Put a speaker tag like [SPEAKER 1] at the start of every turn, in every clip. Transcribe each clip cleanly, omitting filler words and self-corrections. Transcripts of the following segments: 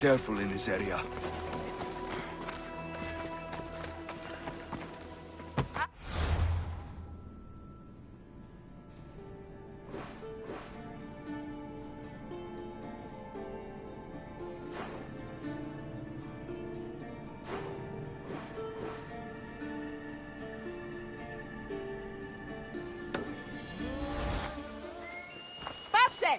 [SPEAKER 1] Careful in this area.
[SPEAKER 2] Πάψε!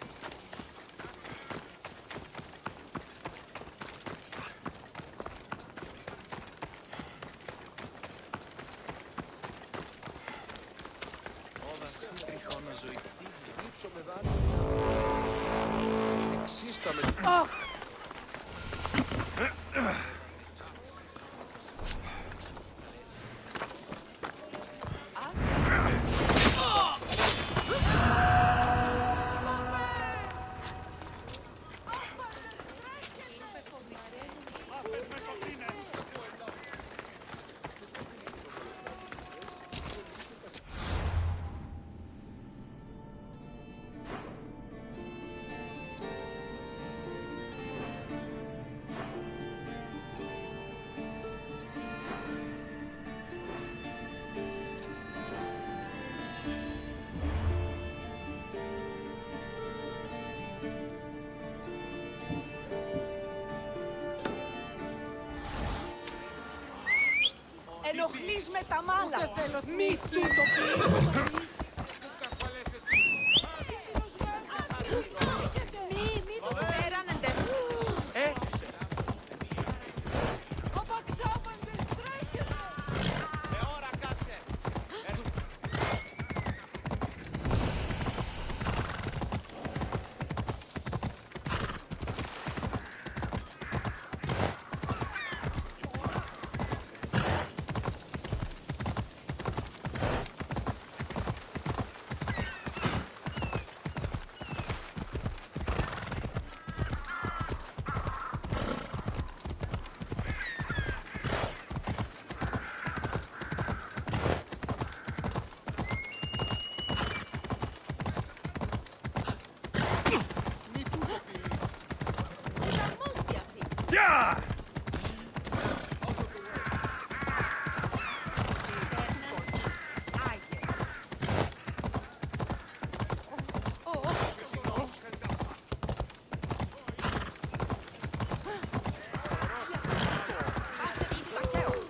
[SPEAKER 2] Ενοχλείς με τα μάλα. Μη του το πεις. Μη το πέρανετε.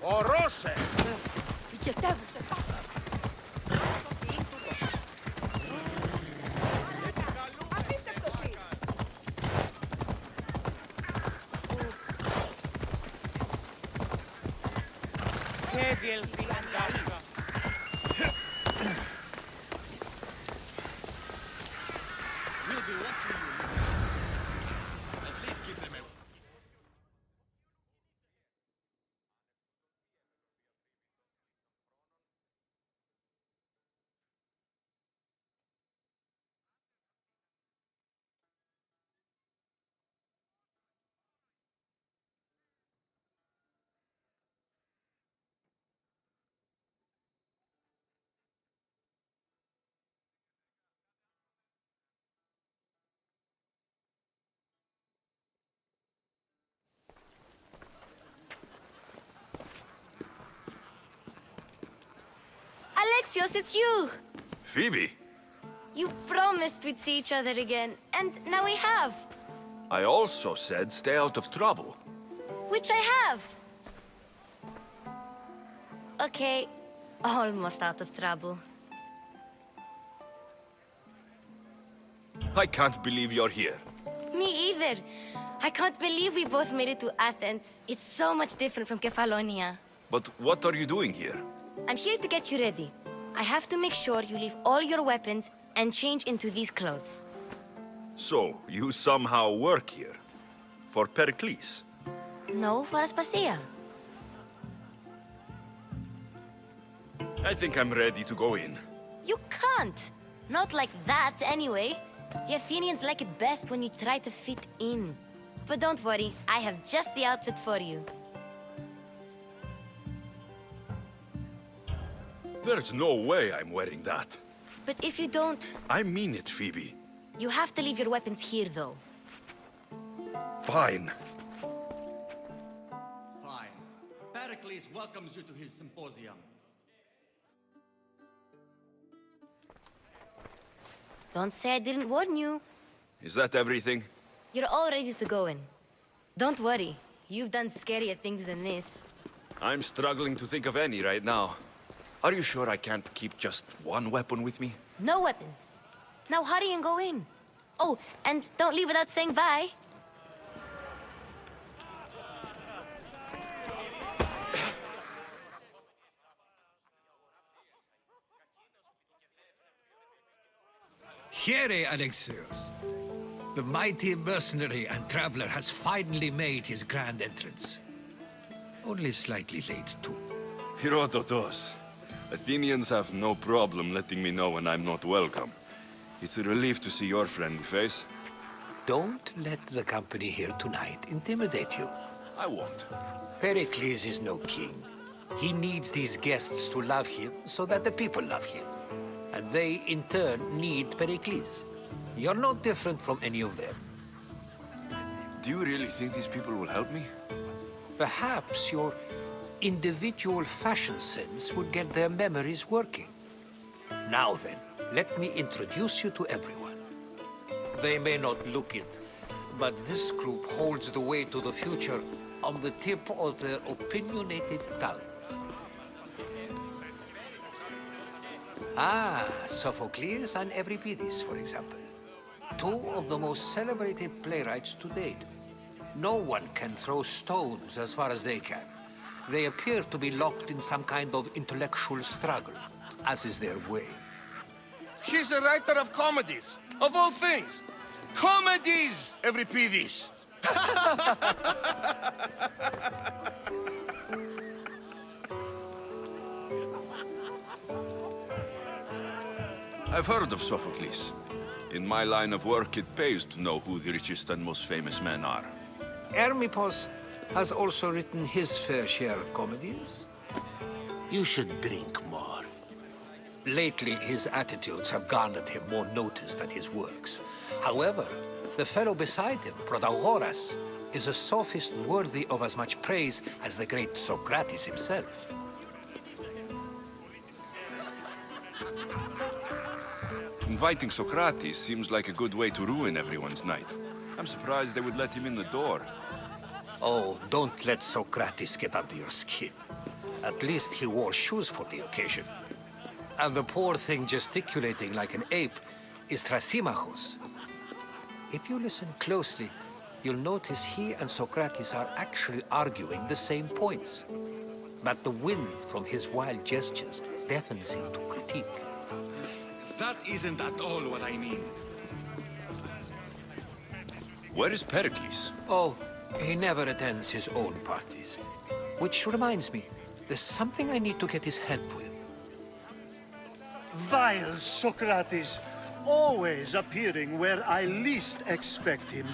[SPEAKER 3] Ορώσε!
[SPEAKER 2] Δικαιτεύουσε πάσα. Απίστευτος είναι.
[SPEAKER 3] Και διελθυναντάρικα. We'll be watching you. At least give them a...
[SPEAKER 4] Alexios, it's you!
[SPEAKER 1] Phoebe,
[SPEAKER 4] You promised we'd see each other again, and now we have.
[SPEAKER 1] I also said stay out of trouble.
[SPEAKER 4] Which I have. Okay, almost out of trouble.
[SPEAKER 1] I can't believe you're here.
[SPEAKER 4] Me either. I can't believe we both made it to Athens. It's so much different from Kefalonia.
[SPEAKER 1] But what are you doing here?
[SPEAKER 4] I'm here to get you ready. I have to make sure you leave all your weapons and change into these clothes.
[SPEAKER 1] So, you somehow work here? For Pericles?
[SPEAKER 4] No, for Aspasia.
[SPEAKER 1] I think I'm ready to go in.
[SPEAKER 4] You can't. Not like that, anyway. The Athenians like it best when you try to fit in. But don't worry, I have just the outfit for you.
[SPEAKER 1] There's no way I'm wearing that.
[SPEAKER 4] But if you don't,
[SPEAKER 1] I mean it, Phoebe.
[SPEAKER 4] you have to leave your weapons here, though.
[SPEAKER 1] Fine.
[SPEAKER 3] Pericles welcomes you to his symposium.
[SPEAKER 4] Don't say I didn't warn you.
[SPEAKER 1] Is that everything?
[SPEAKER 4] You're all ready to go in. Don't worry. You've done scarier things than this.
[SPEAKER 1] I'm struggling to think of any right now. Are you sure I can't keep just one weapon with me?
[SPEAKER 4] No weapons. Now hurry and go in. Oh, and don't leave without saying bye.
[SPEAKER 5] Here, Alexios. The mighty mercenary and traveler has finally made his grand entrance. Only slightly late, too.
[SPEAKER 1] Herodotus. Athenians have no problem letting me know when I'm not welcome. It's a relief to see your friendly face.
[SPEAKER 5] Don't let the company here tonight intimidate you.
[SPEAKER 1] I won't.
[SPEAKER 5] Pericles is no king. He needs these guests to love him so that the people love him. And they, in turn, need Pericles. You're no different from any of them.
[SPEAKER 1] Do you really think these people will help me?
[SPEAKER 5] Perhaps your individual fashion sense would get their memories working. Now then, let me introduce you to everyone. They may not look it, but this group holds the way to the future on the tip of their opinionated tongues. Ah, Sophocles and Euripides, for example. Two of the most celebrated playwrights to date. No one can throw stones as far as they can. They appear to be locked in some kind of intellectual struggle, as is their way.
[SPEAKER 6] He's a writer of comedies, of all things. Comedies, Euripides.
[SPEAKER 1] I've heard of Sophocles. In my line of work, it pays to know who the richest and most famous men are.
[SPEAKER 5] Hermippos has also written his fair share of comedies.
[SPEAKER 6] You should drink more.
[SPEAKER 5] Lately, his attitudes have garnered him more notice than his works. However, the fellow beside him, Protagoras, is a sophist worthy of as much praise as the great Socrates himself.
[SPEAKER 1] Inviting Socrates seems like a good way to ruin everyone's night. I'm surprised they would let him in the door.
[SPEAKER 5] Oh, don't let Socrates get under your skin. At least he wore shoes for the occasion. And the poor thing gesticulating like an ape is Thrasymachos. If you listen closely, you'll notice he and Socrates are actually arguing the same points. But the wind from his wild gestures deafens him to critique.
[SPEAKER 3] That isn't at all what I mean.
[SPEAKER 1] Where is Pericles?
[SPEAKER 5] Oh, he never attends his own parties. Which reminds me, there's something I need to get his help with.
[SPEAKER 7] Vile Socrates, always appearing where I least expect him.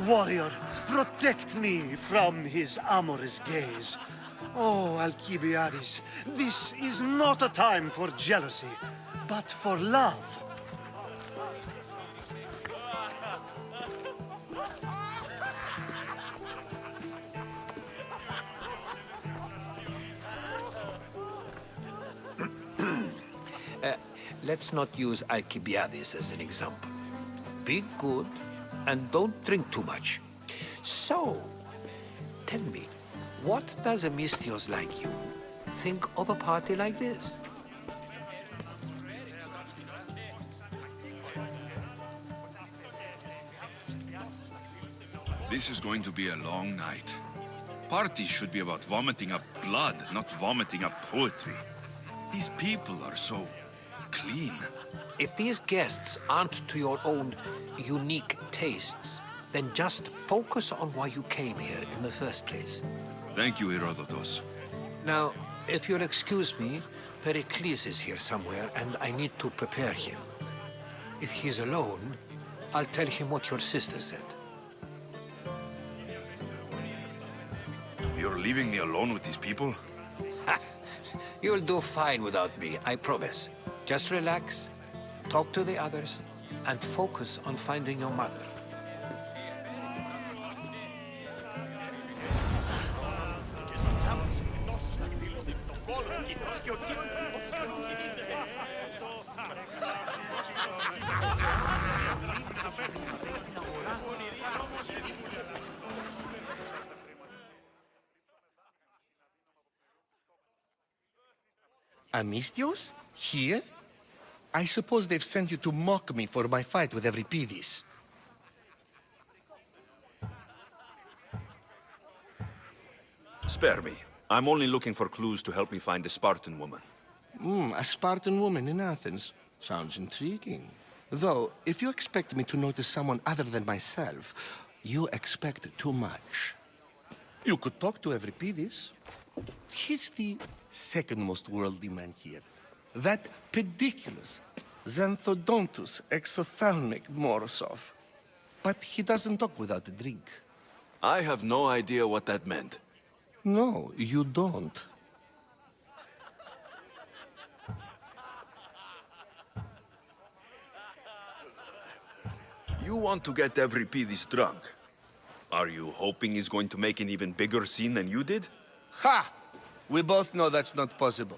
[SPEAKER 7] Warrior, protect me from his amorous gaze. Oh, Alcibiades, this is not a time for jealousy, but for love.
[SPEAKER 5] Let's not use Alcibiades as an example. Be good and don't drink too much. So, tell me, what does a Mystios like you think of a party like this?
[SPEAKER 1] This is going to be a long night. Parties should be about vomiting up blood, not vomiting up poetry. These people are so clean.
[SPEAKER 5] If these guests aren't to your own unique tastes, then just focus on why you came here in the first place.
[SPEAKER 1] Thank you, Herodotus.
[SPEAKER 5] Now, if you'll excuse me, Pericles is here somewhere, and I need to prepare him. If he's alone, I'll tell him what your sister said.
[SPEAKER 1] You're leaving me alone with these people?
[SPEAKER 5] You'll do fine without me, I promise. Just relax, talk to the others, and focus on finding your mother.
[SPEAKER 6] Amistios? Here? I suppose they've sent you to mock me for my fight with Euripides.
[SPEAKER 1] Spare me. I'm only looking for clues to help me find a Spartan woman.
[SPEAKER 6] A Spartan woman in Athens. Sounds intriguing. Though, if you expect me to notice someone other than myself, you expect too much. You could talk to Euripides. He's the second most worldly man here. That pediculous, xanthodontus exophthalmic Morosov. But he doesn't talk without a drink.
[SPEAKER 1] I have no idea what that meant.
[SPEAKER 6] No, you don't.
[SPEAKER 1] You want to get Euripides drunk. Are you hoping he's going to make an even bigger scene than you did?
[SPEAKER 6] Ha! We both know that's not possible.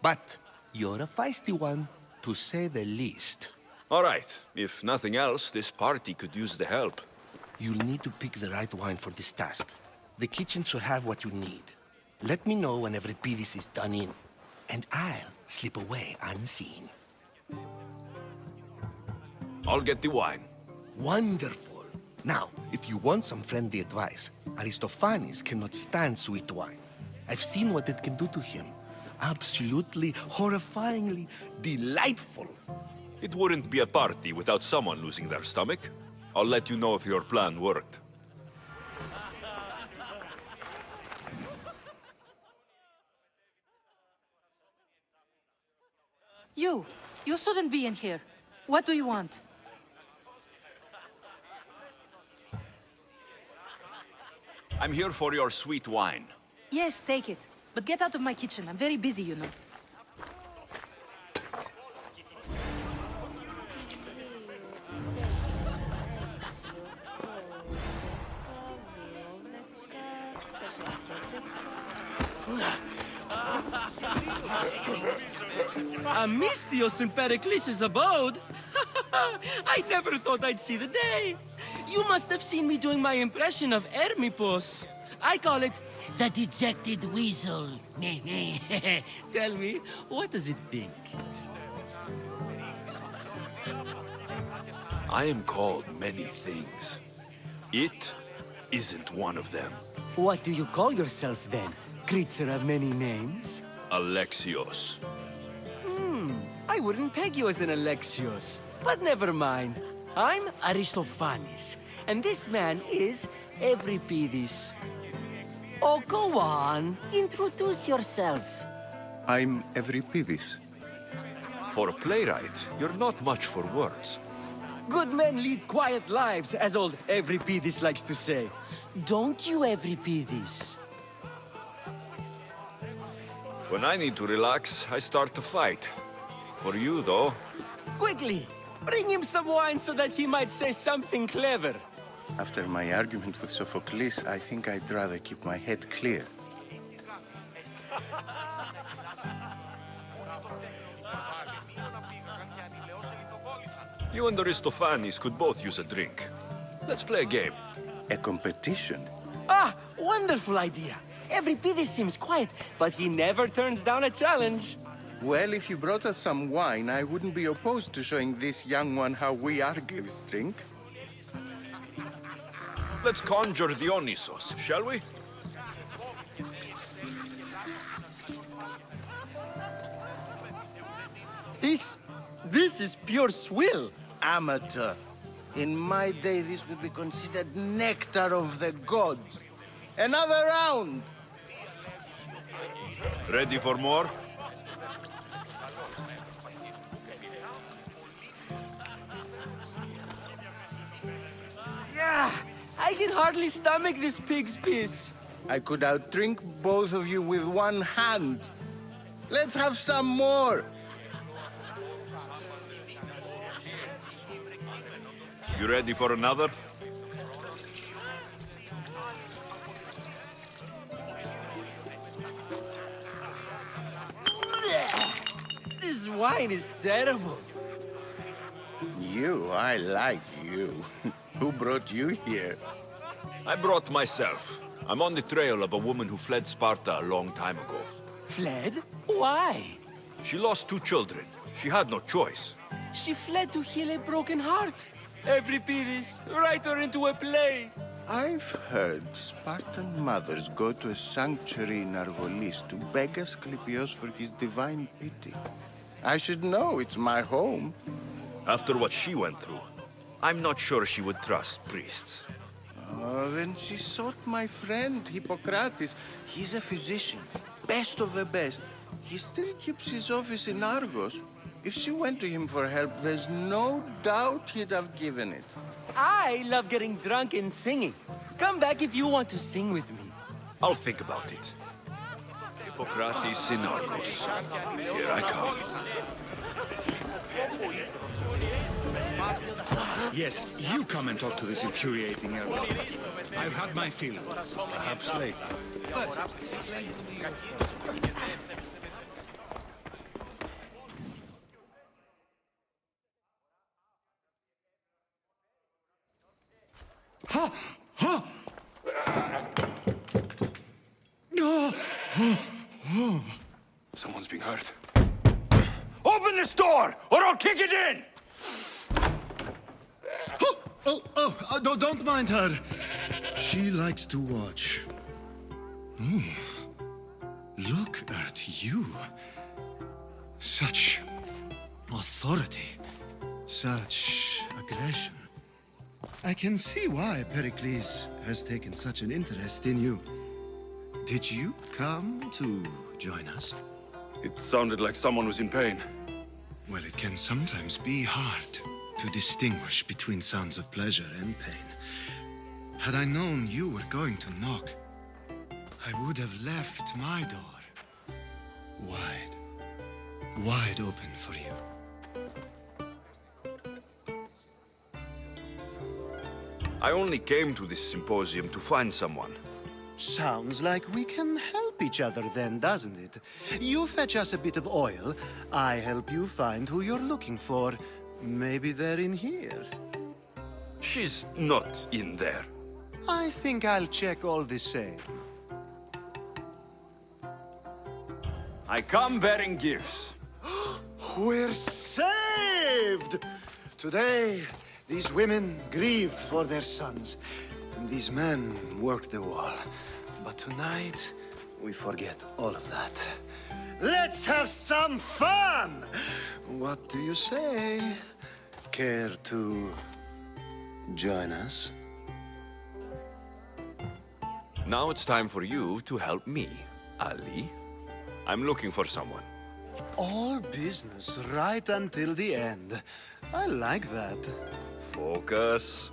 [SPEAKER 6] But you're a feisty one, to say the least.
[SPEAKER 1] All right. If nothing else, this party could use the help.
[SPEAKER 6] You'll need to pick the right wine for this task. The kitchen should have what you need. Let me know when Euripides is done in, and I'll slip away unseen.
[SPEAKER 1] I'll get the wine.
[SPEAKER 6] Wonderful. Now, if you want some friendly advice, Aristophanes cannot stand sweet wine. I've seen what it can do to him. Absolutely, horrifyingly delightful.
[SPEAKER 1] It wouldn't be a party without someone losing their stomach. I'll let you know if your plan worked.
[SPEAKER 2] You shouldn't be in here. What do you want?
[SPEAKER 1] I'm here for your sweet wine.
[SPEAKER 2] Yes, take it. But get out of my kitchen. I'm very busy, you know.
[SPEAKER 8] Amistios in Pericles' abode? I never thought I'd see the day. You must have seen me doing my impression of Hermippos. I call it the dejected weasel. Tell me, what does it think?
[SPEAKER 1] I am called many things. It isn't one of them.
[SPEAKER 8] What do you call yourself then? Creature of many names?
[SPEAKER 1] Alexios.
[SPEAKER 8] I wouldn't peg you as an Alexios, but never mind. I'm Aristophanes, and this man is Euripides. Oh, go on. Introduce yourself.
[SPEAKER 9] I'm Euripides.
[SPEAKER 1] For a playwright, you're not much for words.
[SPEAKER 8] Good men lead quiet lives, as old Euripides likes to say. Don't you, Euripides?
[SPEAKER 1] When I need to relax, I start to fight. For you, though,
[SPEAKER 8] Quickly, bring him some wine so that he might say something clever.
[SPEAKER 9] After my argument with Sophocles, I think I'd rather keep my head clear.
[SPEAKER 1] you and Aristophanes could both use a drink. Let's play a game.
[SPEAKER 9] A competition?
[SPEAKER 8] Ah, wonderful idea. Euripides seems quiet, but he never turns down a challenge.
[SPEAKER 9] Well, if you brought us some wine, I wouldn't be opposed to showing this young one how we Argives drink.
[SPEAKER 1] Let's conjure Dionysos, shall we?
[SPEAKER 8] This is pure swill.
[SPEAKER 10] Amateur. In my day, this would be considered nectar of the gods. Another round!
[SPEAKER 1] Ready for more?
[SPEAKER 8] Yeah, I can hardly stomach this pig's piss.
[SPEAKER 10] I could outdrink both of you with one hand. Let's have some more!
[SPEAKER 1] You ready for another?
[SPEAKER 8] This wine is terrible.
[SPEAKER 9] You, I like you. Who brought you here?
[SPEAKER 1] I brought myself. I'm on the trail of a woman who fled Sparta a long time ago.
[SPEAKER 8] Fled? Why?
[SPEAKER 1] She lost 2 children. She had no choice.
[SPEAKER 8] She fled to heal a broken heart. Every Pidis, write her into a play.
[SPEAKER 9] I've heard Spartan mothers go to a sanctuary in Argolis to beg Asclepios for his divine pity. I should know, it's my home.
[SPEAKER 1] After what she went through, I'm not sure she would trust priests.
[SPEAKER 9] Oh, then she sought my friend, Hippocrates. He's a physician, best of the best. He still keeps his office in Argos. If she went to him for help, there's no doubt he'd have given it.
[SPEAKER 8] I love getting drunk and singing. Come back if you want to sing with me.
[SPEAKER 1] I'll think about it. Hippocrates in Argos. Here I come.
[SPEAKER 11] Yes, you come and talk to this infuriating elbow. I've had my fill. Perhaps later. First, explain to me your...
[SPEAKER 6] Ha! Ha!
[SPEAKER 1] Someone's being hurt. Open this door, or I'll kick it in!
[SPEAKER 7] Don't mind her. She likes to watch. Look at you. Such authority. Such aggression. I can see why Pericles has taken such an interest in you. Did you come to join us?
[SPEAKER 1] It sounded like someone was in pain.
[SPEAKER 7] Well, it can sometimes be hard to distinguish between sounds of pleasure and pain. Had I known you were going to knock, I would have left my door wide open for you.
[SPEAKER 1] I only came to this symposium to find someone.
[SPEAKER 7] Sounds like we can help each other then, doesn't it? You fetch us a bit of oil, I help you find who you're looking for. Maybe they're in here.
[SPEAKER 1] She's not in there.
[SPEAKER 7] I think I'll check all the same.
[SPEAKER 1] I come bearing gifts.
[SPEAKER 7] We're saved! Today, these women grieved for their sons, and these men worked the wall. But tonight, we forget all of that. Let's have some fun! What do you say? Care to join us?
[SPEAKER 1] Now it's time for you to help me, Ali. I'm looking for someone.
[SPEAKER 7] All business right until the end. I like that.
[SPEAKER 1] Focus.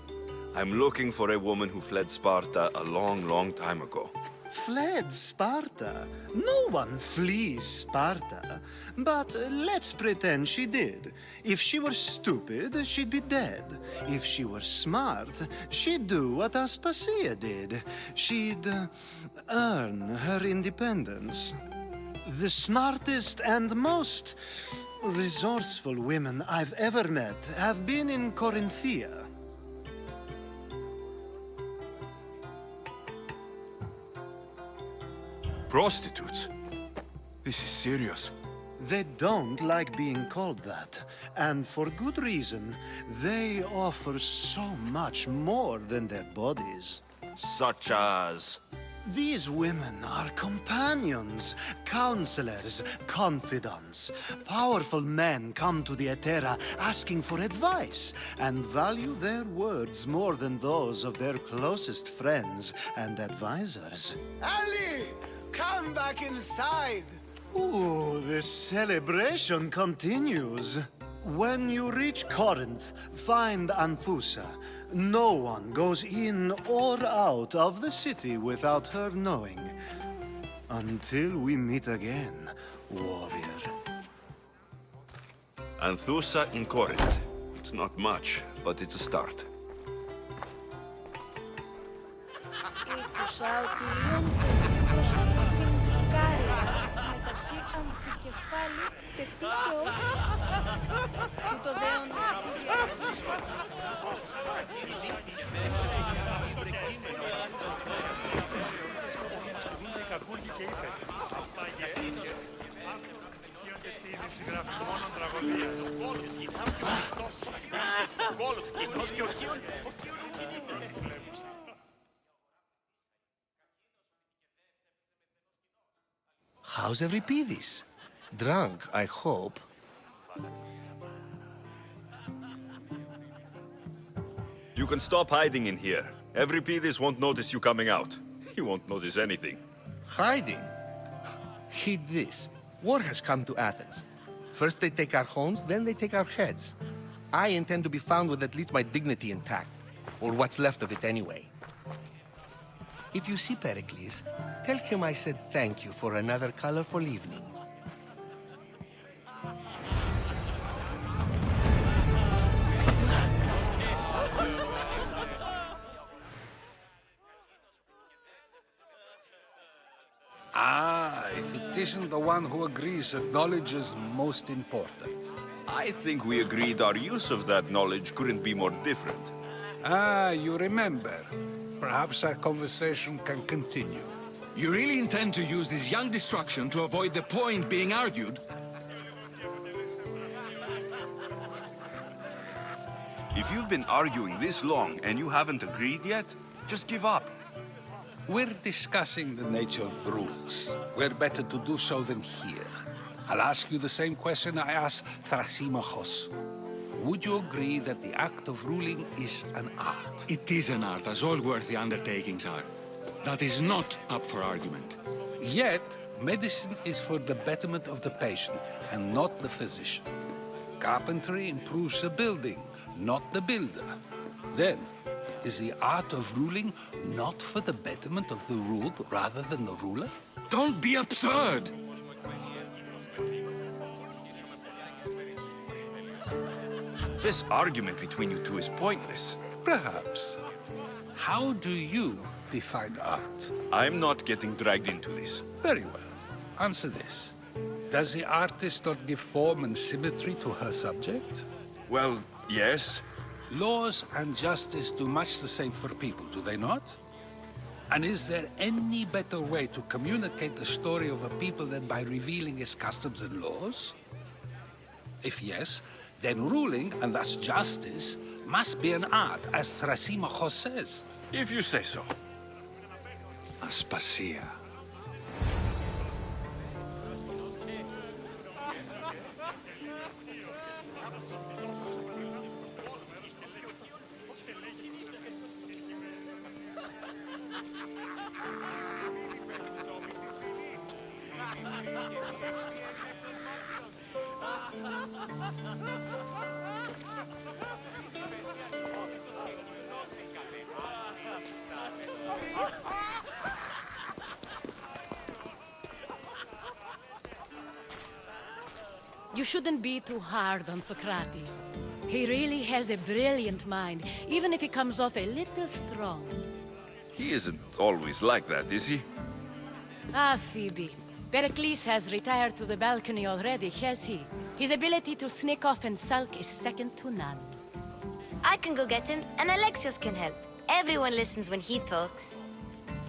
[SPEAKER 1] I'm looking for a woman who fled Sparta a long, long time ago.
[SPEAKER 7] Fled Sparta? No one flees Sparta. But let's pretend she did. If she were stupid, she'd be dead. If she were smart, she'd do what Aspasia did. She'd earn her independence. The smartest and most resourceful women I've ever met have been in Corinthia.
[SPEAKER 1] Prostitutes? This is serious.
[SPEAKER 7] They don't like being called that, and for good reason. They offer so much more than their bodies.
[SPEAKER 1] Such as...
[SPEAKER 7] These women are companions, counselors, confidants. Powerful men come to the Etera asking for advice and value their words more than those of their closest friends and advisors. Ali! Come back inside! Ooh, the celebration continues. When you reach Corinth, find Anthusa. No one goes in or out of the city without her knowing. Until we meet again, warrior.
[SPEAKER 1] Anthusa in Corinth. It's not much, but it's a start.
[SPEAKER 2] Άκουσα ότι λιώνει στο φεγγάρι μεταξύ αμφικεφάλου και τούτο. Τούτο δέοντας
[SPEAKER 6] How's Euripides? Drunk, I hope.
[SPEAKER 1] You can stop hiding in here. Euripides won't notice you coming out. He won't notice anything.
[SPEAKER 6] Hiding? Heed this. War has come to Athens. First they take our homes, then they take our heads. I intend to be found with at least my dignity intact. Or what's left of it anyway. If you see Pericles, tell him I said thank you for another colorful evening.
[SPEAKER 11] Ah, if it isn't the one who agrees that knowledge is most important.
[SPEAKER 1] I think we agreed our use of that knowledge couldn't be more different.
[SPEAKER 11] Ah, you remember. Perhaps our conversation can continue.
[SPEAKER 12] You really intend to use this young destruction to avoid the point being argued?
[SPEAKER 1] If you've been arguing this long and you haven't agreed yet, just give up.
[SPEAKER 11] We're discussing the nature of rules. Where better to do so than here? I'll ask you the same question I asked Thrasymachos. Would you agree that the act of ruling is an art?
[SPEAKER 12] It is an art, as all worthy undertakings are. That is not up for argument.
[SPEAKER 11] Yet, medicine is for the betterment of the patient, and not the physician. Carpentry improves the building, not the builder. Then, is the art of ruling not for the betterment of the ruled rather than the ruler?
[SPEAKER 12] Don't be absurd!
[SPEAKER 1] This argument between you two is pointless.
[SPEAKER 11] Perhaps. How do you define art?
[SPEAKER 1] I'm not getting dragged into this.
[SPEAKER 11] Very well. Answer this. Does the artist not give form and symmetry to her subject?
[SPEAKER 1] Well, yes.
[SPEAKER 11] Laws and justice do much the same for people, do they not? And is there any better way to communicate the story of a people than by revealing its customs and laws? If yes, then ruling, and thus justice, must be an art, as Thrasymachos says.
[SPEAKER 1] If you say so.
[SPEAKER 12] Aspasia.
[SPEAKER 2] You shouldn't be too hard on Socrates. He really has a brilliant mind, even if he comes off a little strong.
[SPEAKER 1] He isn't always like that, is he?
[SPEAKER 2] Ah, Phoebe. Pericles has retired to the balcony already, has he? His ability to sneak off and sulk is second to none.
[SPEAKER 4] I can go get him, and Alexios can help. Everyone listens when he talks.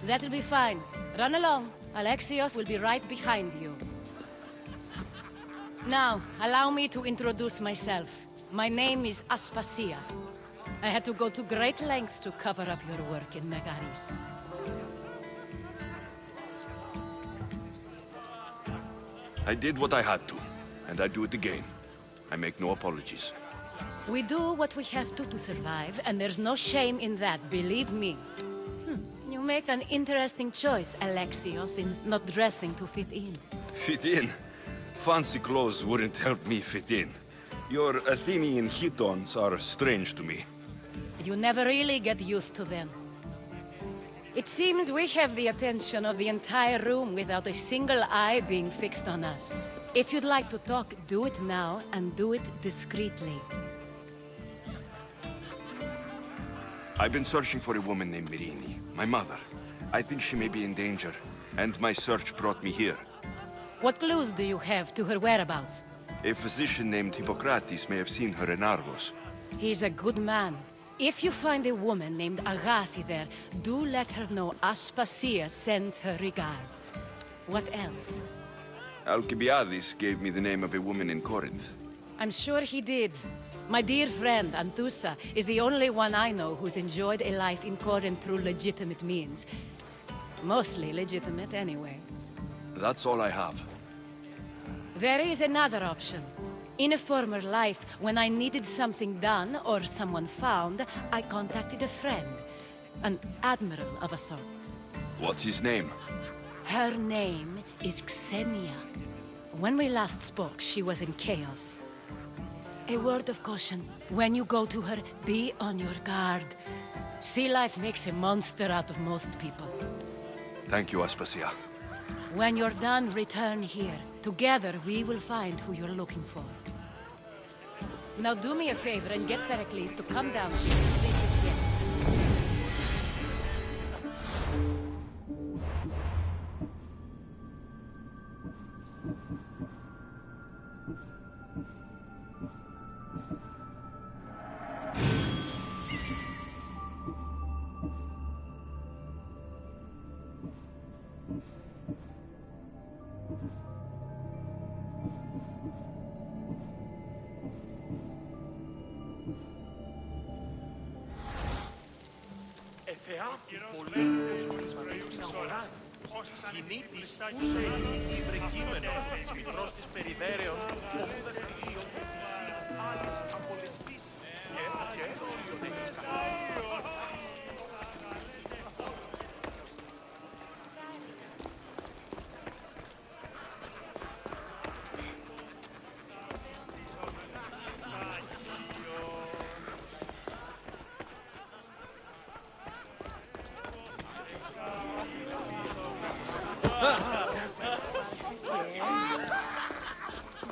[SPEAKER 2] That'll be fine. Run along. Alexios will be right behind you. Now, allow me to introduce myself. My name is Aspasia. I had to go to great lengths to cover up your work in Megaris.
[SPEAKER 1] I did what I had to, and I do it again. I make no apologies.
[SPEAKER 2] We do what we have to survive, and there's no shame in that, believe me. You make an interesting choice, Alexios, in not dressing to fit in.
[SPEAKER 1] Fit in? Fancy clothes wouldn't help me fit in. Your Athenian chitons are strange to me.
[SPEAKER 2] You never really get used to them. It seems we have the attention of the entire room without a single eye being fixed on us. If you'd like to talk, do it now, and do it discreetly.
[SPEAKER 1] I've been searching for a woman named Myrine, my mother. I think she may be in danger, and my search brought me here.
[SPEAKER 2] What clues do you have to her whereabouts?
[SPEAKER 1] A physician named Hippocrates may have seen her in Argos.
[SPEAKER 2] He's a good man. If you find a woman named Agathi there, do let her know Aspasia sends her regards. What else?
[SPEAKER 1] Alcibiades gave me the name of a woman in Corinth.
[SPEAKER 2] I'm sure he did. My dear friend, Anthusa, is the only one I know who's enjoyed a life in Corinth through legitimate means. Mostly legitimate, anyway.
[SPEAKER 1] That's all I have.
[SPEAKER 2] There is another option. In a former life, when I needed something done or someone found, I contacted a friend. An admiral of a sort.
[SPEAKER 1] What's his name?
[SPEAKER 2] Her name is Xenia. When we last spoke, she was in chaos. A word of caution. When you go to her, be on your guard. Sea life makes a monster out of most people.
[SPEAKER 1] Thank you, Aspasia.
[SPEAKER 2] When you're done, return here. Together, we will find who you're looking for. Now do me a favor and get Pericles to come down here and take his guests.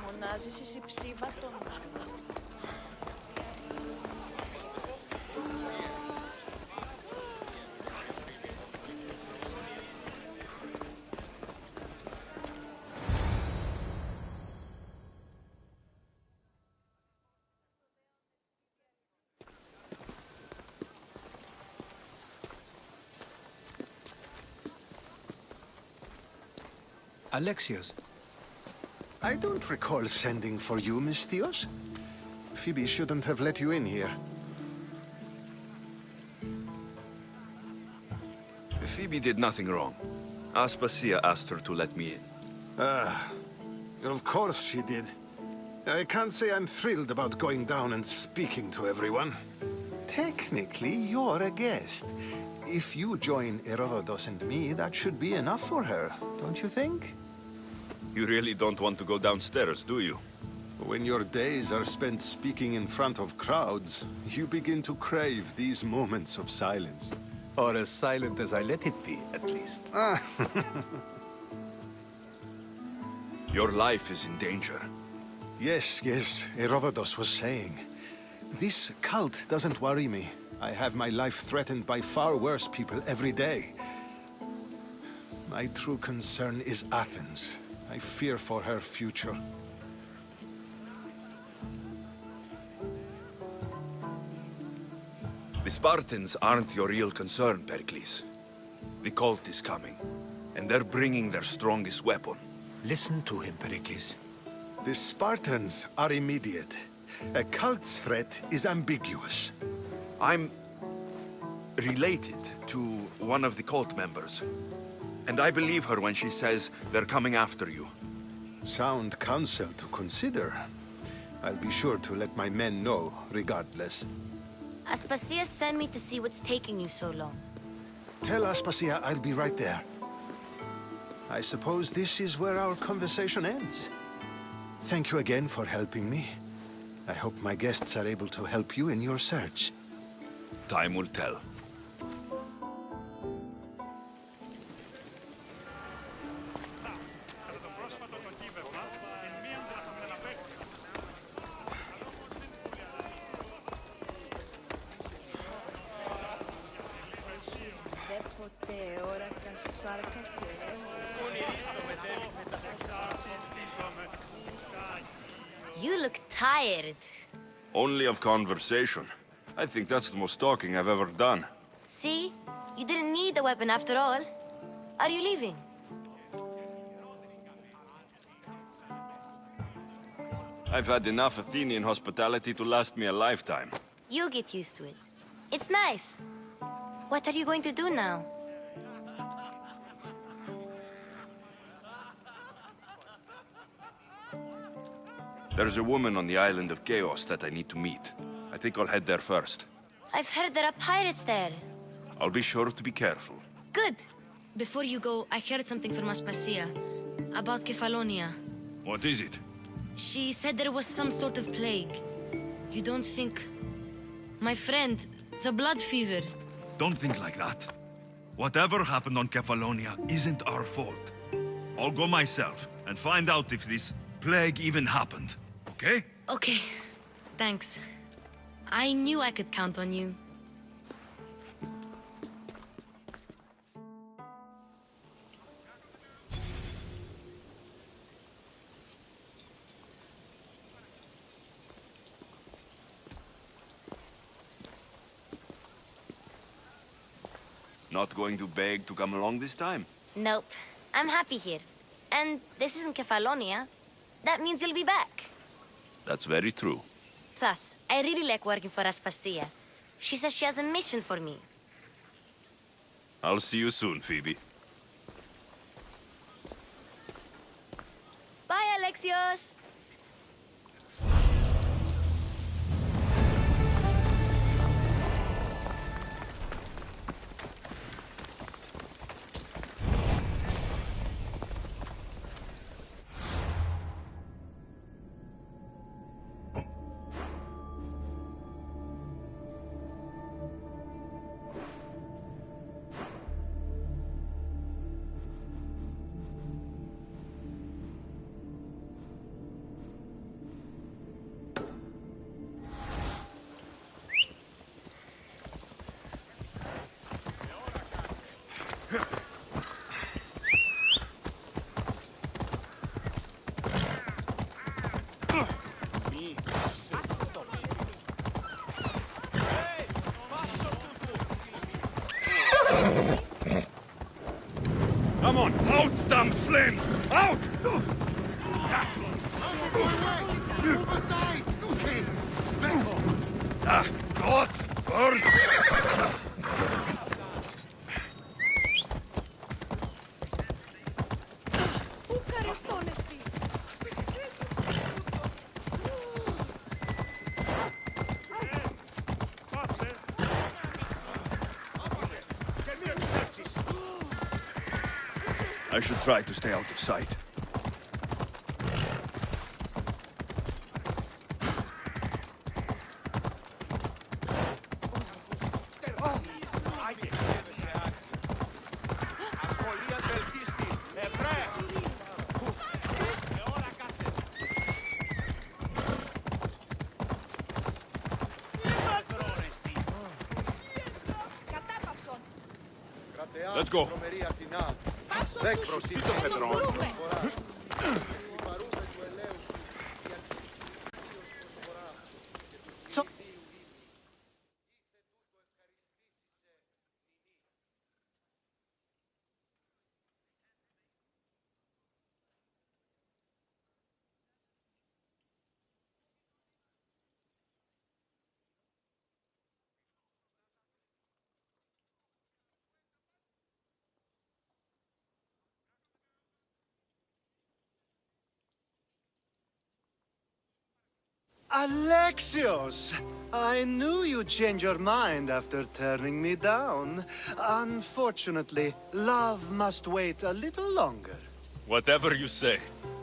[SPEAKER 13] Μονάζεις εσύ ψήβατο.
[SPEAKER 5] Alexios.
[SPEAKER 10] I don't recall sending for you, Miss Theos. Phoebe shouldn't have let you in here.
[SPEAKER 1] Phoebe did nothing wrong. Aspasia asked her to let me in.
[SPEAKER 10] Of course she did. I can't say I'm thrilled about going down and speaking to everyone. Technically, you're a guest. If you join Herodotus and me, that should be enough for her, don't you think?
[SPEAKER 1] You really don't want to go downstairs, do you?
[SPEAKER 10] When your days are spent speaking in front of crowds, you begin to crave these moments of silence.
[SPEAKER 5] Or as silent as I let it be, at least.
[SPEAKER 1] Your life is in danger.
[SPEAKER 10] Yes, Herodotus was saying. This cult doesn't worry me. I have my life threatened by far worse people every day. My true concern is Athens. I fear for her future.
[SPEAKER 1] The Spartans aren't your real concern, Pericles. The cult is coming, and they're bringing their strongest weapon.
[SPEAKER 5] Listen to him, Pericles.
[SPEAKER 10] The Spartans are immediate. A cult's threat is ambiguous.
[SPEAKER 1] I'm related to one of the cult members. And I believe her when she says they're coming after you.
[SPEAKER 10] Sound counsel to consider. I'll be sure to let my men know, regardless.
[SPEAKER 4] Aspasia sent me to see what's taking you so long.
[SPEAKER 10] Tell Aspasia I'll be right there. I suppose this is where our conversation ends. Thank you again for helping me. I hope my guests are able to help you in your search.
[SPEAKER 1] Time will tell.
[SPEAKER 4] You look tired.
[SPEAKER 1] Only of conversation. I think that's the most talking I've ever done.
[SPEAKER 4] See? You didn't need the weapon after all. Are you leaving?
[SPEAKER 1] I've had enough Athenian hospitality to last me a lifetime.
[SPEAKER 4] You get used to it. It's nice. What are you going to do now?
[SPEAKER 1] There's a woman on the island of Chaos that I need to meet. I think I'll head there first.
[SPEAKER 4] I've heard there are pirates there.
[SPEAKER 1] I'll be sure to be careful.
[SPEAKER 4] Good. Before you go, I heard something from Aspasia about Kefalonia.
[SPEAKER 1] What is it?
[SPEAKER 4] She said there was some sort of plague. You don't think... My friend, the blood fever.
[SPEAKER 1] Don't think like that. Whatever happened on Kefalonia isn't our fault. I'll go myself and find out if this plague even happened, okay?
[SPEAKER 4] Okay. Thanks. I knew I could count on you.
[SPEAKER 1] Not going to beg to come along this time?
[SPEAKER 4] Nope. I'm happy here. And this isn't Kefalonia. That means you'll be back.
[SPEAKER 1] That's very true.
[SPEAKER 4] Plus, I really like working for Aspasia. She says she has a mission for me.
[SPEAKER 1] I'll see you soon, Phoebe.
[SPEAKER 4] Bye, Alexios!
[SPEAKER 1] Come on, out, damn flames! Out! Ah, gods! Birds! I should try to stay out of sight. Let's go.
[SPEAKER 7] Alexios! I knew you'd change your mind after turning me down. Unfortunately, love must wait a little longer.
[SPEAKER 1] Whatever you say.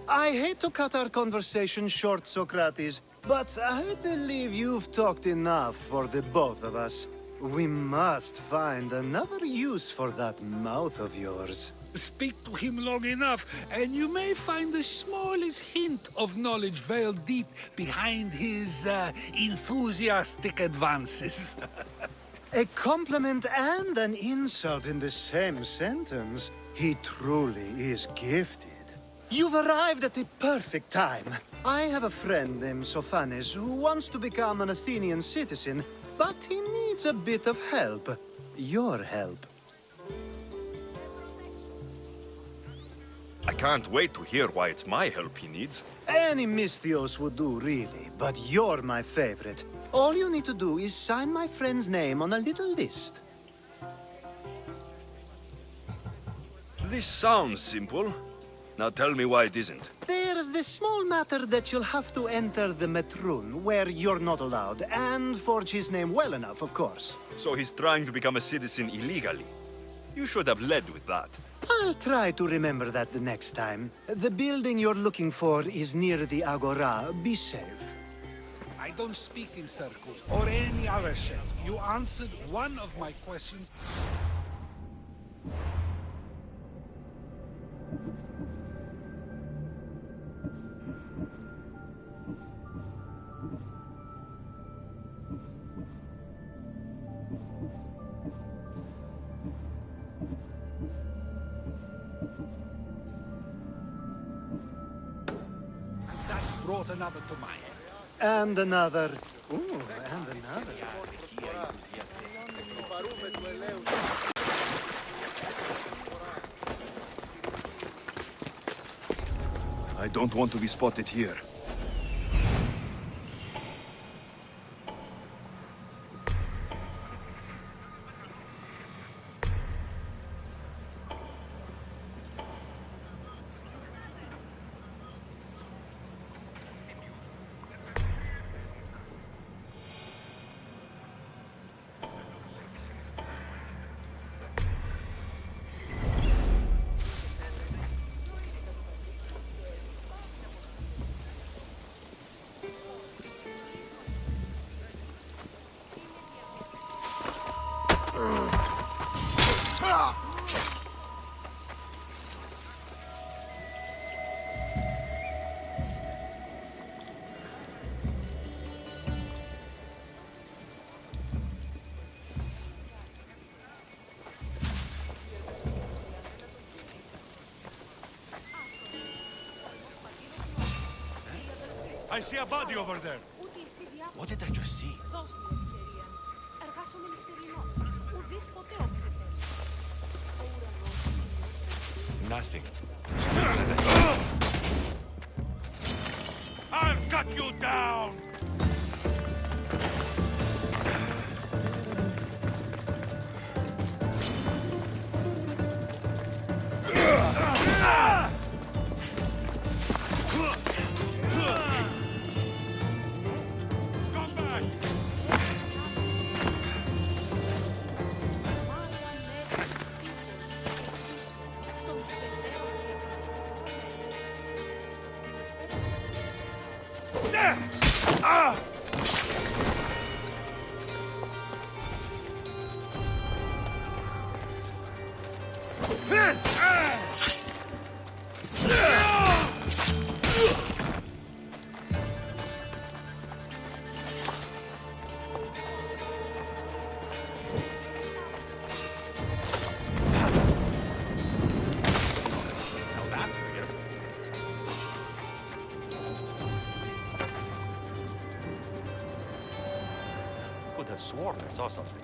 [SPEAKER 7] I hate to cut our conversation short, Socrates, but I believe you've talked enough for the both of us. We must find another use for that mouth of yours.
[SPEAKER 11] Speak to him long enough, and you may find the smallest hint of knowledge veiled deep behind his enthusiastic advances.
[SPEAKER 7] A compliment and an insult in the same sentence. He truly is gifted. You've arrived at the perfect time. I have a friend named Sophanes who wants to become an Athenian citizen, but he needs a bit of help. Your help.
[SPEAKER 1] I can't wait to hear why it's my help he needs.
[SPEAKER 7] Any Mystios would do, really, but you're my favorite. All you need to do is sign my friend's name on a little list.
[SPEAKER 1] This sounds simple. Now tell me why it isn't.
[SPEAKER 7] There There's this small matter that you'll have to enter the Metrun, where you're not allowed, and forge his name well enough, of course.
[SPEAKER 1] So he's trying to become a citizen illegally. You should have led with that.
[SPEAKER 7] I'll try to remember that the next time. The building you're looking for is near the Agora. Be safe.
[SPEAKER 11] I don't speak in circles or any other shape. You answered one of my questions. That brought another to mind.
[SPEAKER 7] And another. Ooh, and another.
[SPEAKER 1] I don't want to be spotted here.
[SPEAKER 3] I see a body over there. What did I just see? Nothing. I'll cut you down! Come back!
[SPEAKER 1] Could have sworn I saw something.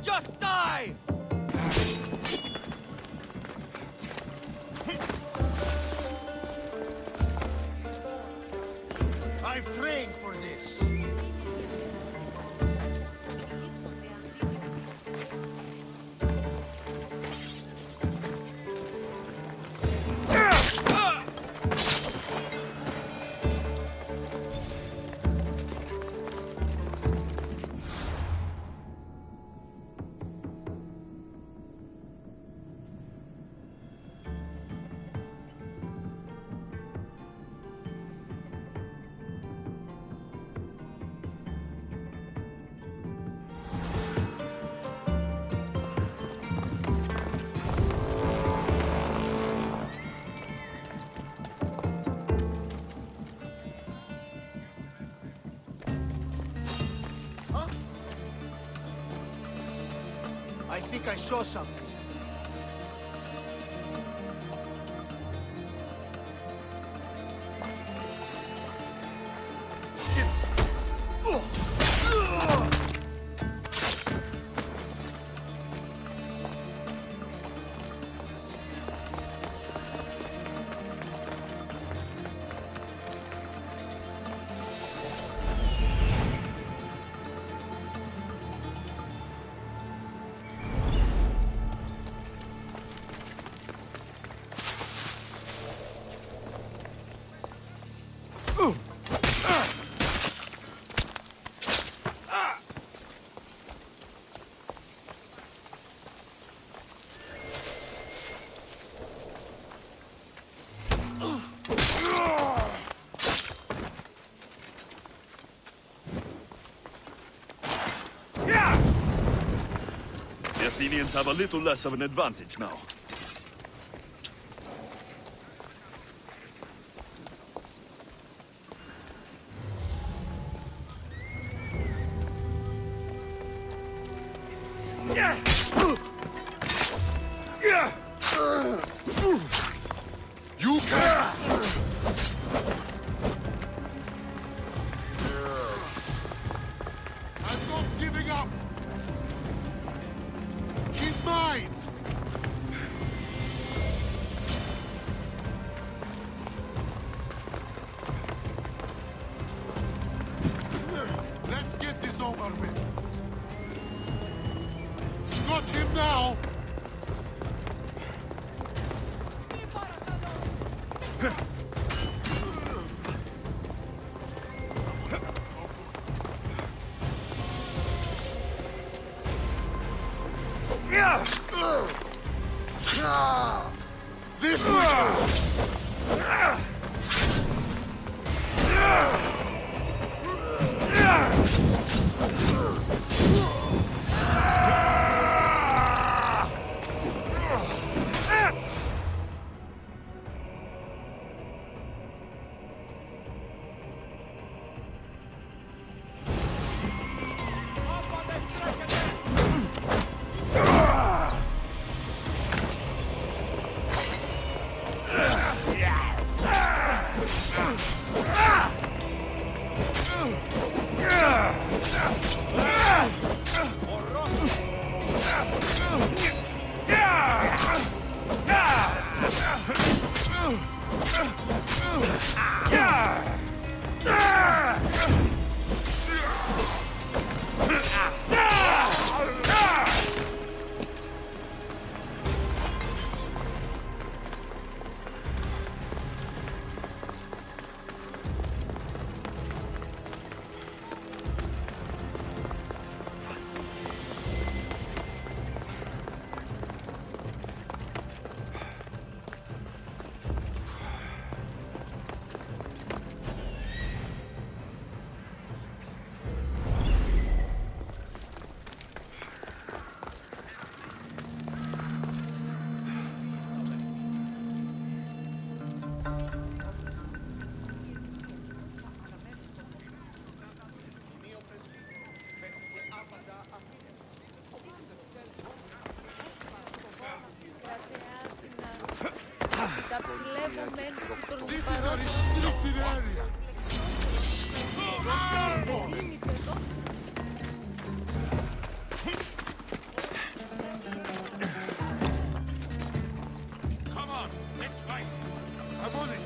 [SPEAKER 3] Just die! I've trained for this.
[SPEAKER 7] I think I saw something.
[SPEAKER 1] The Athenians have a little less of an advantage now.
[SPEAKER 10] You can! I'm not giving up! He's mine! Let's get this over with. Got him now! This
[SPEAKER 13] Τα ψηλεύω μεν σύντορ
[SPEAKER 10] This is a restricted area!
[SPEAKER 1] Come on, let's fight.
[SPEAKER 10] I'm on it!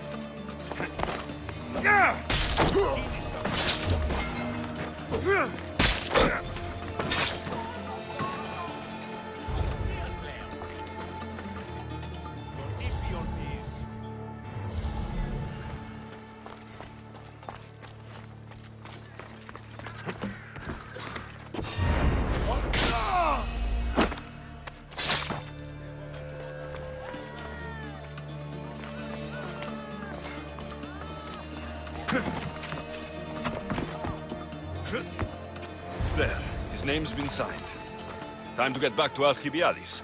[SPEAKER 1] There, his name's been signed. Time to get back to Alcibiades.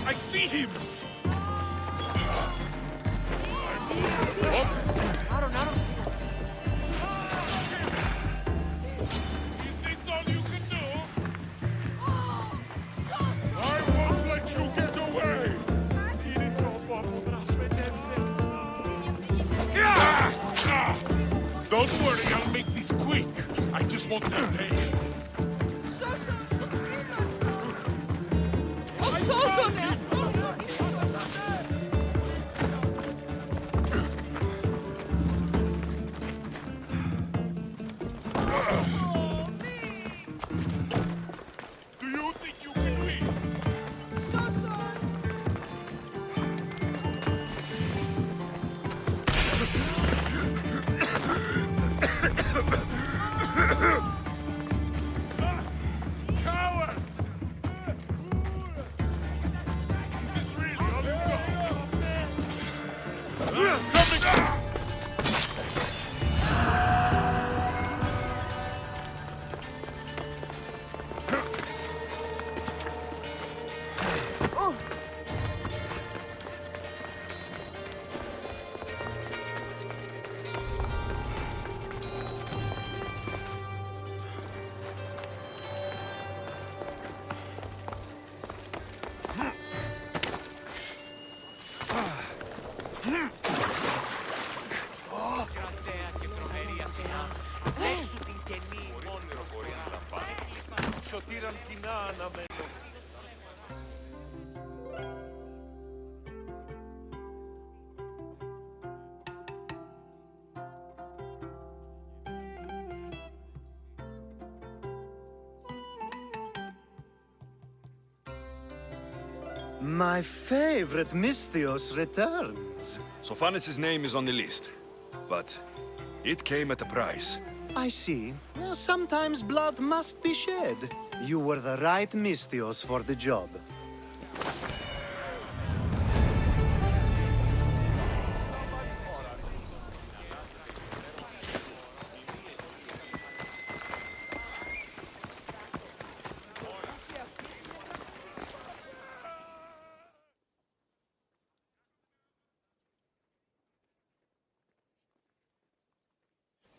[SPEAKER 1] I see him! Is this all you can do? I won't let you get away! Don't worry, I'll make this quick. I just want their name. Do you think you can win? Coward! Is this really all you got? Coming!
[SPEAKER 7] My favorite Misthios returns.
[SPEAKER 1] Sophanis' name is on the list, but it came at a price.
[SPEAKER 7] I see. Sometimes blood must be shed. You were the right Misthios for the job.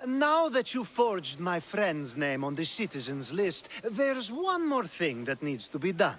[SPEAKER 7] Now that you forged my friend's name on the citizens list, there's one more thing that needs to be done.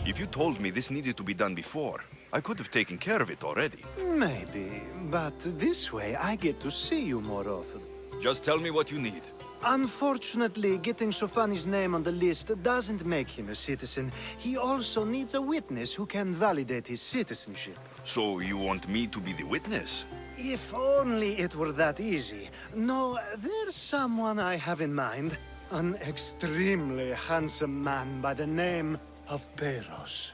[SPEAKER 1] If you told me this needed to be done before, I could have taken care of it already.
[SPEAKER 7] Maybe, but this way I get to see you more often.
[SPEAKER 1] Just tell me what you need.
[SPEAKER 7] Unfortunately, getting Sofani's name on the list doesn't make him a citizen. He also needs a witness who can validate his citizenship.
[SPEAKER 1] So you want me to be the witness?
[SPEAKER 7] If only it were that easy. No, there's someone I have in mind. An extremely handsome man by the name of Peros.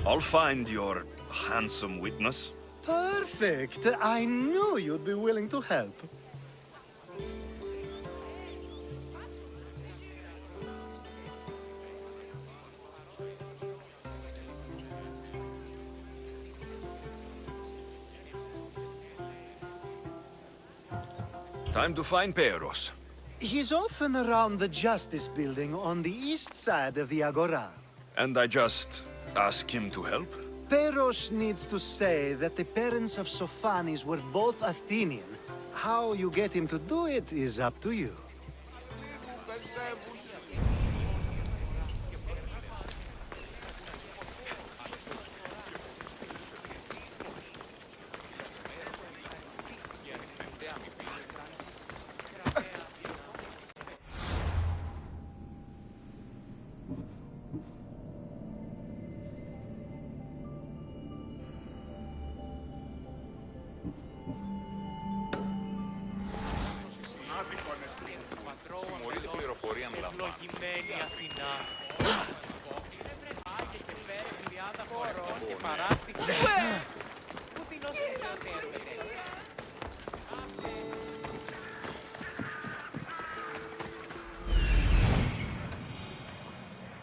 [SPEAKER 1] I'll find your handsome witness.
[SPEAKER 7] Perfect. I knew you'd be willing to help.
[SPEAKER 1] Time to find Peros.
[SPEAKER 7] He's often around the Justice Building on the east side of the Agora.
[SPEAKER 1] And I just ask him to help?
[SPEAKER 7] Peros needs to say that the parents of Sophanis were both Athenian. How you get him to do it is up to you.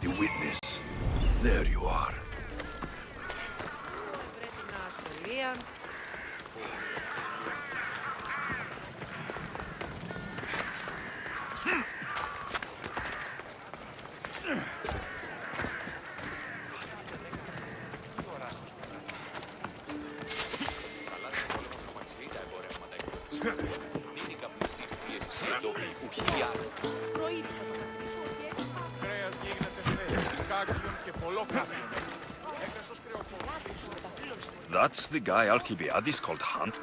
[SPEAKER 1] The witness. There you are. That's the guy Alcibiades called Hunt?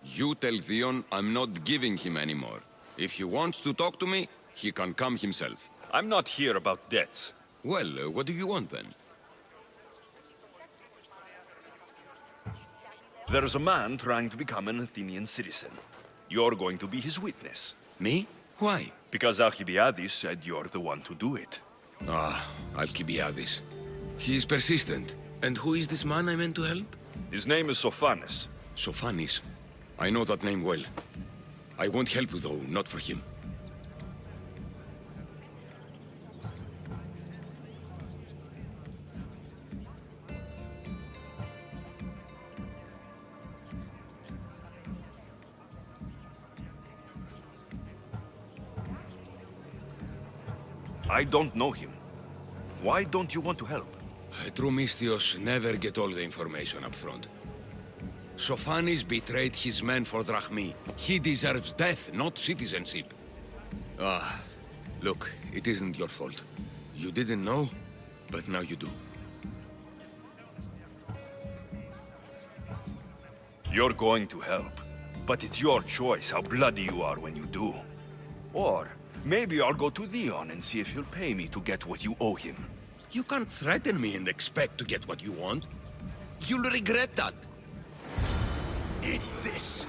[SPEAKER 14] You tell Theon I'm not giving him any more. If he wants to talk to me, he can come himself.
[SPEAKER 1] I'm not here about debts.
[SPEAKER 14] Well, what do you want then?
[SPEAKER 1] There's a man trying to become an Athenian citizen. You're going to be his witness.
[SPEAKER 14] Me? Why?
[SPEAKER 1] Because Alcibiades said you're the one to do it.
[SPEAKER 14] Ah, Alcibiades. He is persistent. And who is this man I meant to help?
[SPEAKER 1] His name is Sophanes.
[SPEAKER 14] Sophanes? I know that name well. I won't help you, though, not for him.
[SPEAKER 1] I don't know him. Why don't you want to help?
[SPEAKER 14] True Mystios never get all the information up front. Sophanes betrayed his men for Drachmi. He deserves death, not citizenship. Ah, look, it isn't your fault. You didn't know, but now you do.
[SPEAKER 1] You're going to help, but it's your choice how bloody you are when you do. Or maybe I'll go to Theon and see if he'll pay me to get what you owe him.
[SPEAKER 14] You can't threaten me and expect to get what you want. You'll regret that.
[SPEAKER 1] Eat this!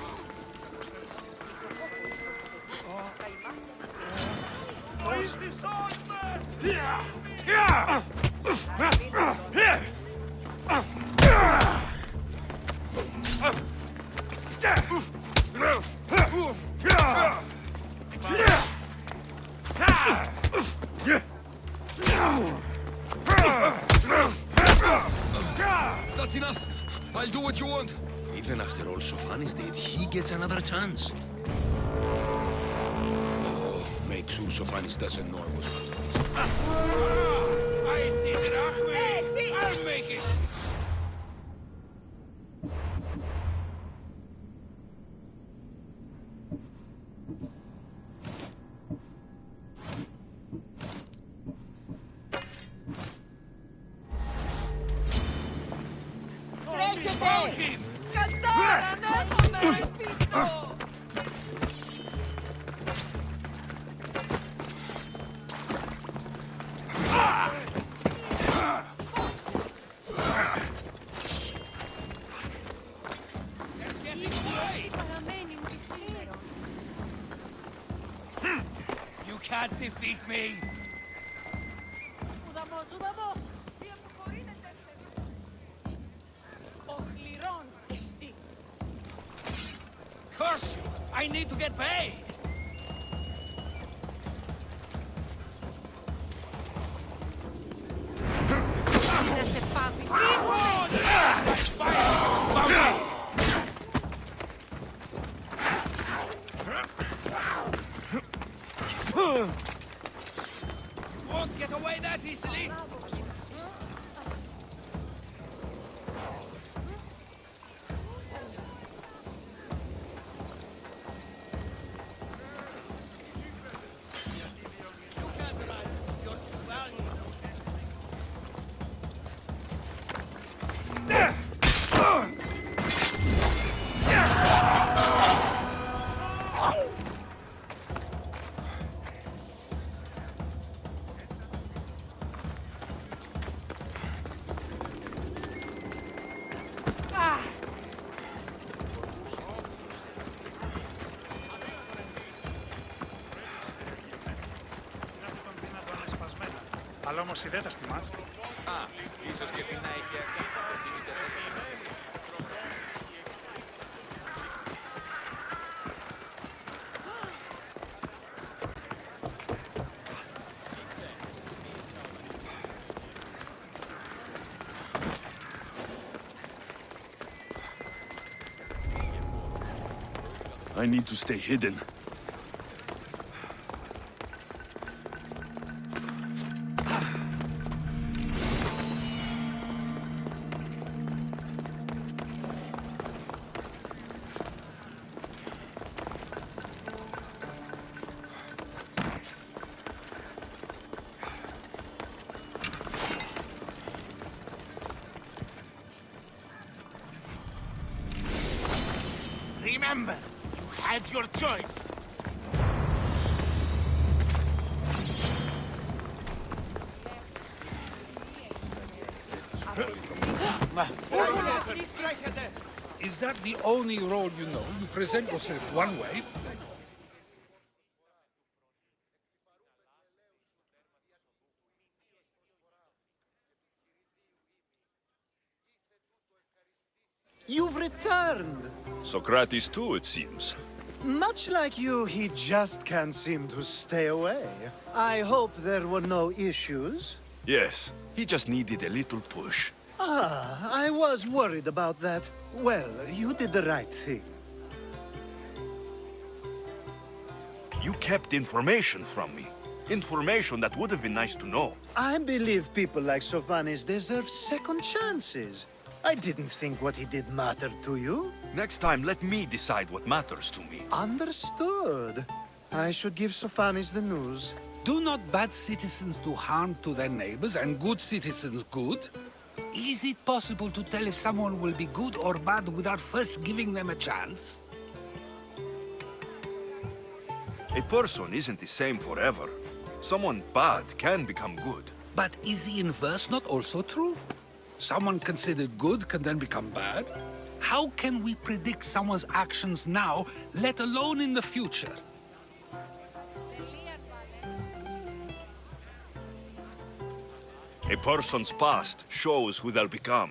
[SPEAKER 14] That's enough. I'll do what you want. Even after all Sophanes did, he gets another chance. Oh, make sure Sophanes doesn't know I was part of this.
[SPEAKER 8] I'll make it! You can't defeat me! Curse you! I need to get paid! Won't get away that easily!
[SPEAKER 15] Αλλά όμως η δεν τα στιμάς.
[SPEAKER 3] Α, ίσως και την να έχει
[SPEAKER 1] I need to stay hidden.
[SPEAKER 3] Remember, you had your choice.
[SPEAKER 11] Is that the only role you know? You present yourself one way.
[SPEAKER 7] You've returned.
[SPEAKER 1] Socrates too, it seems.
[SPEAKER 7] Much like you, he just can't seem to stay away. I hope there were no issues.
[SPEAKER 1] Yes, he just needed a little push.
[SPEAKER 7] Ah, I was worried about that. Well, you did the right thing.
[SPEAKER 1] You kept information from me. Information that would have been nice to know.
[SPEAKER 7] I believe people like Sophanis deserve second chances. I didn't think what he did mattered to you.
[SPEAKER 1] Next time, let me decide what matters to me.
[SPEAKER 7] Understood. I should give Sophanis the news.
[SPEAKER 11] Do not bad citizens do harm to their neighbors and good citizens good? Is it possible to tell if someone will be good or bad without first giving them a chance?
[SPEAKER 1] A person isn't the same forever. Someone bad can become good.
[SPEAKER 11] But is the inverse not also true? Someone considered good can then become bad? How can we predict someone's actions now, let alone in the future?
[SPEAKER 1] A person's past shows who they'll become.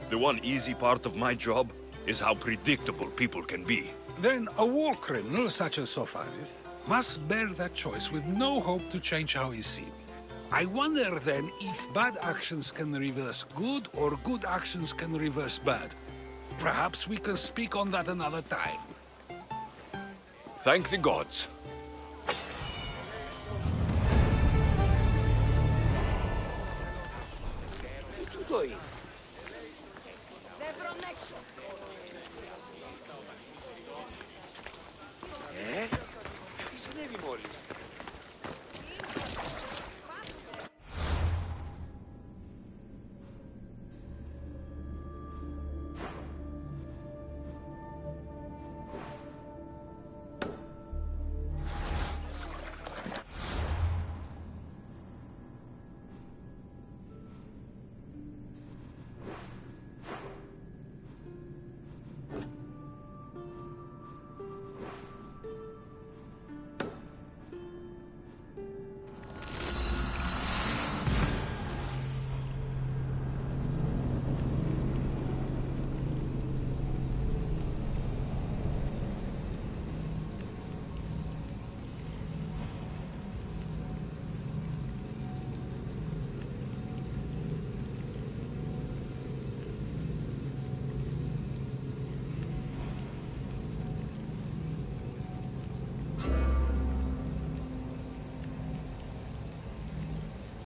[SPEAKER 1] The one easy part of my job is how predictable people can be.
[SPEAKER 11] Then a war criminal such as Sophanis must bear that choice with no hope to change how he's seen. I wonder then if bad actions can reverse good or good actions can reverse bad. Perhaps we can speak on that another time.
[SPEAKER 1] Thank the gods.
[SPEAKER 5] Συνέβη μόλις.